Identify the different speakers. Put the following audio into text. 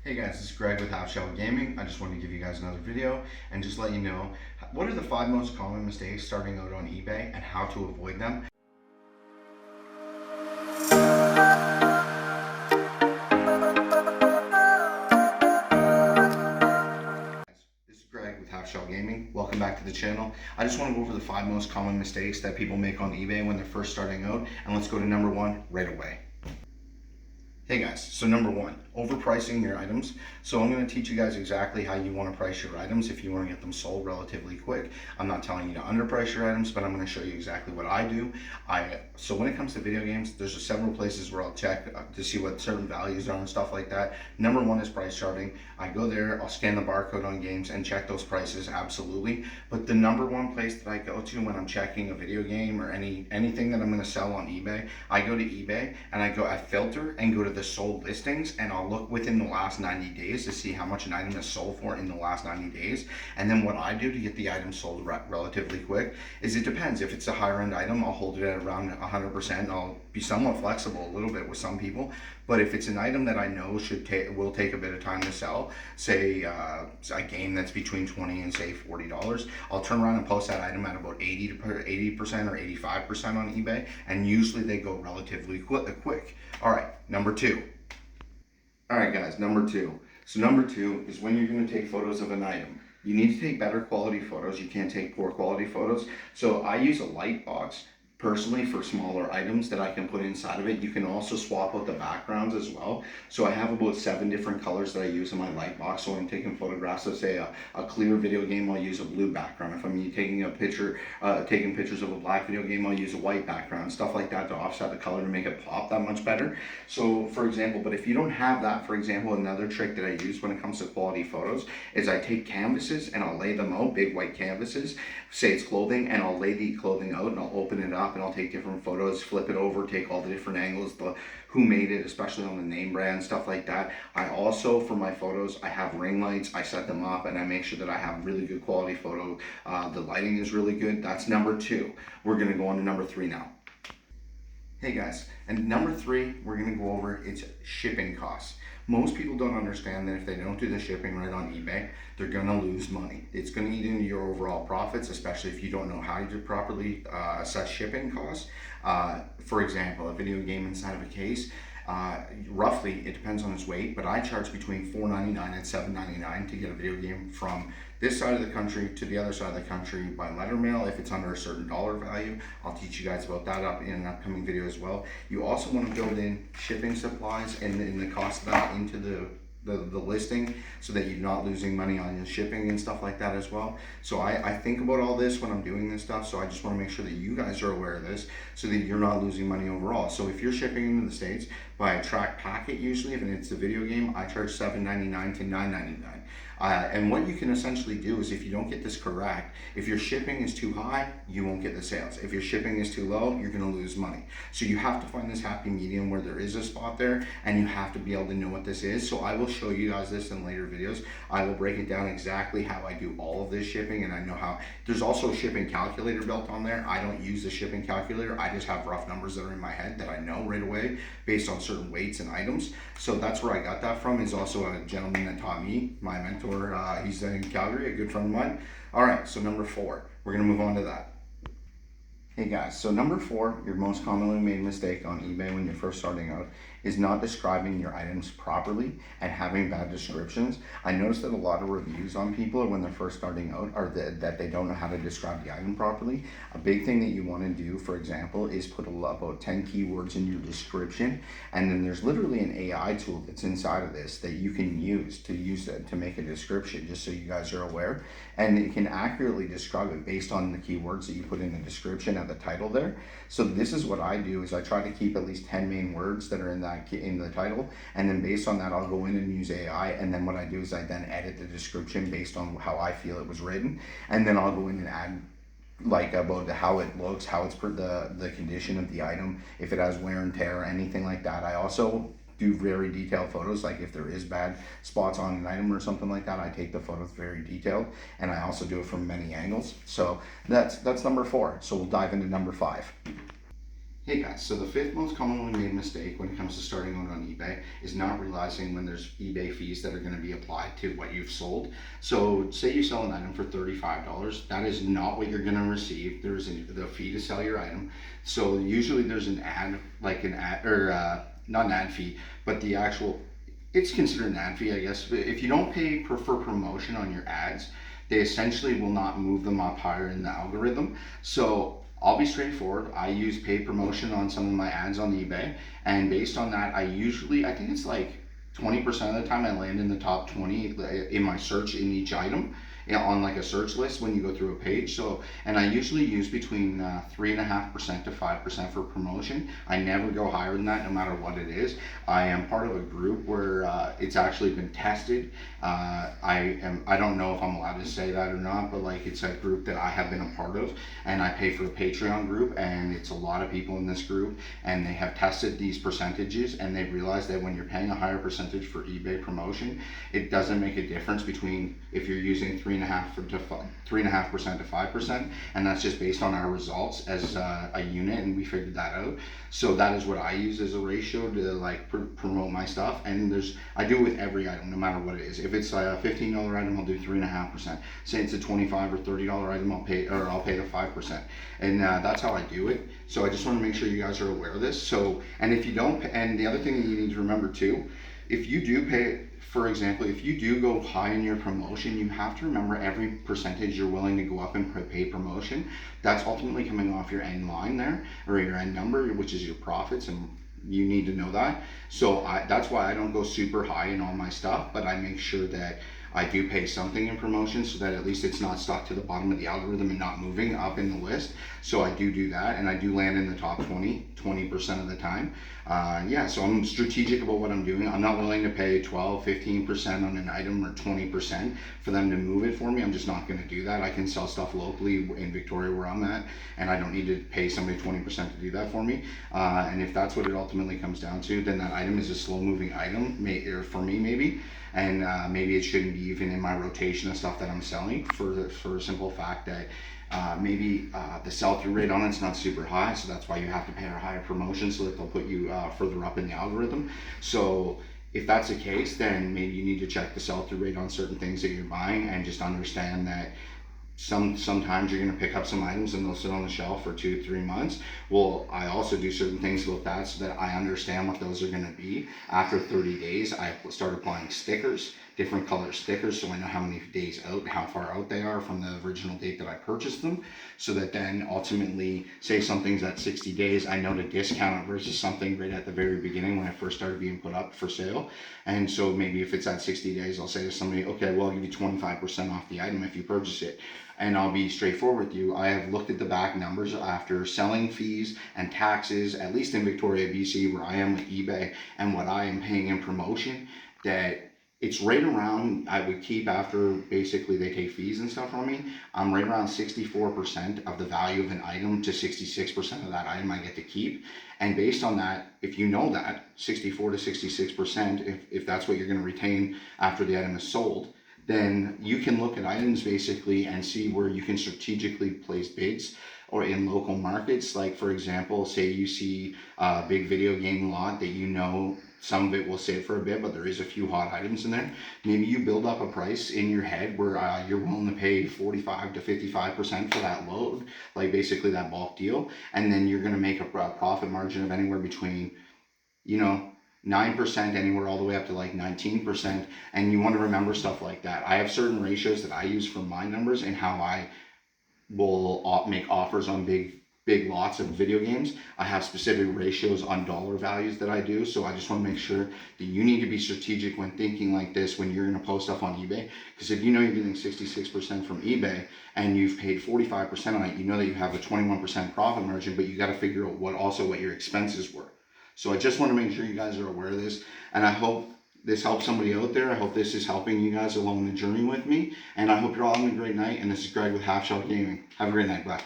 Speaker 1: Hey guys, this is Greg with Half Shell Gaming. I just wanted to give you guys another video and just let you know what are the 5 most common mistakes starting out on eBay and how to avoid them. This is Greg with Half Shell Gaming. Welcome back to the channel. I just want to go over the 5 most common mistakes that people make on eBay when they're first starting out, and let's go to number 1 right away. Hey guys, so number 1, overpricing your items. So I'm going to teach you guys exactly how you want to price your items if you want to get them sold relatively quick. I'm not telling you to underprice your items, but I'm going to show you exactly what I do. So when it comes to video games, there's several places where I'll check to see what certain values are and stuff like that. Number 1 is price charting. I go there, I'll scan the barcode on games and check those prices, absolutely. But the number 1 place that I go to when I'm checking a video game or anything that I'm going to sell on eBay, I go to eBay and I filter and go to the sold listings, and I'll look within the last 90 days to see how much an item is sold for in the last 90 days. And then what I do to get the item sold relatively quick is, it depends. If it's a higher end item, I'll hold it at around 100%. I'll be somewhat flexible a little bit with some people, but if it's an item that I know will take a bit of time to sell, say a game that's between $20 and say $40, I'll turn around and post that item at about 80% or 85% on eBay, and usually they go relatively quick. All right, number 2. All right guys, number 2. So number 2 is when you're going to take photos of an item. You need to take better quality photos. You can't take poor quality photos. So I use a light box personally for smaller items that I can put inside of it. You can also swap out the backgrounds as well. So I have about 7 different colors that I use in my light box. So when I'm taking photographs of say a clear video game, I'll use a blue background. If I'm taking a picture, taking pictures of a black video game, I'll use a white background, stuff like that to offset the color to make it pop that much better. So for example, but if you don't have that, for example, another trick that I use when it comes to quality photos is I take canvases and I'll lay them out, big white canvases, say it's clothing, and I'll lay the clothing out and I'll open it up and I'll take different photos, flip it over, take all the different angles, who made it, especially on the name brand, stuff like that. I also, for my photos, I have ring lights. I set them up and I make sure that I have really good quality photo. The lighting is really good. That's number 2. We're gonna go on to number 3 now. Hey guys, and number 3, we're gonna go over its shipping costs. Most people don't understand that if they don't do the shipping right on eBay, they're gonna lose money. It's gonna eat into your overall profits, especially if you don't know how to properly assess shipping costs. For example, a video game inside of a case, roughly, it depends on its weight, but I charge between $4.99 and $7.99 to get a video game from this side of the country to the other side of the country by letter mail. If it's under a certain dollar value, I'll teach you guys about that in an upcoming video as well. You also want to build in shipping supplies and the cost of that into the listing, so that you're not losing money on your shipping and stuff like that as well. So I think about all this when I'm doing this stuff, so I just want to make sure that you guys are aware of this so that you're not losing money overall. So if you're shipping into the States by a track packet, usually if it's a video game, I charge $7.99 to $9.99. And what you can essentially do is, if you don't get this correct, if your shipping is too high, you won't get the sales. If your shipping is too low, you're going to lose money. So you have to find this happy medium where there is a spot there, and you have to be able to know what this is. So I will show you guys this in later videos. I will break it down exactly how I do all of this shipping, and I know how. There's also a shipping calculator built on there. I don't use the shipping calculator. I just have rough numbers that are in my head that I know right away based on certain weights and items. So that's where I got that from. Is also a gentleman that taught me, my mentor. He's in Calgary, a good friend of mine. All right, so number 4, we're gonna move on to that. Hey guys, so number 4, your most commonly made mistake on eBay when you're first starting out is not describing your items properly and having bad descriptions. I noticed that a lot of reviews on people when they're first starting out are that they don't know how to describe the item properly. A big thing that you want to do, for example, is put about 10 keywords in your description, and then there's literally an AI tool that's inside of this that you can use to make a description, just so you guys are aware, and it can accurately describe it based on the keywords that you put in the description at the title there. So this is what I do, is I try to keep at least 10 main words that are in the title, and then based on that I'll go in and use AI, and then what I do is I then edit the description based on how I feel it was written, and then I'll go in and add like about how it looks, how it's the condition of the item, if it has wear and tear, anything like that. I also do very detailed photos, like if there is bad spots on an item or something like that, I take the photos very detailed, and I also do it from many angles. So that's number 4. So we'll dive into number 5. Hey guys, so the fifth most commonly made mistake when it comes to starting out on eBay is not realizing when there's eBay fees that are going to be applied to what you've sold. So say you sell an item for $35, that is not what you're going to receive. There's the fee to sell your item. So usually there's an ad, like an ad, or not an ad fee, but the actual, it's considered an ad fee, I guess. But if you don't pay for promotion on your ads, they essentially will not move them up higher in the algorithm. So I'll be straightforward. I use paid promotion on some of my ads on eBay, and based on that, I think it's like 20% of the time I land in the top 20 in my search in each item, on like a search list when you go through a page. So, and I usually use between 3.5% to 5% for promotion. I never go higher than that, no matter what it is. I am part of a group where it's actually been tested. I don't know if I'm allowed to say that or not, but like it's a group that I have been a part of, and I pay for a Patreon group, and it's a lot of people in this group, and they have tested these percentages, and they've realized that when you're paying a higher percentage for eBay promotion, it doesn't make a difference between if you're using 3.5% to 5%, and that's just based on our results as a unit, and we figured that out. So that is what I use as a ratio to like promote my stuff, and I do it with every item, no matter what it is. If it's a $15 item, I'll do 3.5%. Say it's a $25 or $30 item, I'll pay the 5%, and that's how I do it. So I just want to make sure you guys are aware of this. So, and if you don't, and the other thing that you need to remember too, if you do pay, for example, if you do go high in your promotion, you have to remember every percentage you're willing to go up and pay promotion, that's ultimately coming off your end line there, or your end number, which is your profits, and you need to know that. So that's why I don't go super high in all my stuff, but I make sure that I do pay something in promotion so that at least it's not stuck to the bottom of the algorithm and not moving up in the list. So I do that, and I do land in the top 20% of the time. Yeah, so I'm strategic about what I'm doing. I'm not willing to pay 12, 15% on an item, or 20% for them to move it for me. I'm just not going to do that. I can sell stuff locally in Victoria where I'm at, and I don't need to pay somebody 20% to do that for me. And if that's what it ultimately comes down to, then that item is a slow moving item, or for me maybe. And maybe it shouldn't be even in my rotation of stuff that I'm selling, for a simple fact that maybe the sell-through rate on it's not super high, so that's why you have to pay a higher promotion so that they'll put you further up in the algorithm. So if that's the case, then maybe you need to check the sell-through rate on certain things that you're buying, and just understand that sometimes you're going to pick up some items and they'll sit on the shelf for 2-3 months. Well, I also do certain things with that so that I understand what those are going to be. After 30 days, I start applying stickers, different color stickers, so I know how many days out, how far out they are from the original date that I purchased them, so that then ultimately, say something's at 60 days, I know to discount it versus something right at the very beginning when I first started being put up for sale. And so maybe if it's at 60 days, I'll say to somebody, okay, well, I'll give you 25% off the item if you purchase it. And I'll be straightforward with you. I have looked at the back numbers after selling fees and taxes, at least in Victoria, BC, where I am with eBay, and what I am paying in promotion, that it's right around, I would keep, after basically they take fees and stuff from me, I'm right around 64% of the value of an item to 66% of that item I get to keep. And based on that, if you know that 64 to 66%, if that's what you're going to retain after the item is sold, then you can look at items basically and see where you can strategically place bids, or in local markets. Like, for example, say you see a big video game lot that you know some of it will sit for a bit, but there is a few hot items in there. Maybe you build up a price in your head where you're willing to pay 45 to 55% for that load, like basically that bulk deal, and then you're going to make a profit margin of anywhere between, 9% anywhere all the way up to like 19%. And you want to remember stuff like that. I have certain ratios that I use for my numbers and how I will make offers on big lots of video games. I have specific ratios on dollar values that I do. So I just want to make sure that you need to be strategic when thinking like this when you're going to post stuff on eBay. Because if you know you're getting 66% from eBay and you've paid 45% on it, you know that you have a 21% profit margin, but you got to figure out what your expenses were. So I just want to make sure you guys are aware of this, and I hope this helps somebody out there. I hope this is helping you guys along the journey with me, and I hope you're all having a great night. And this is Greg with Half Shell Gaming. Have a great night. Bye.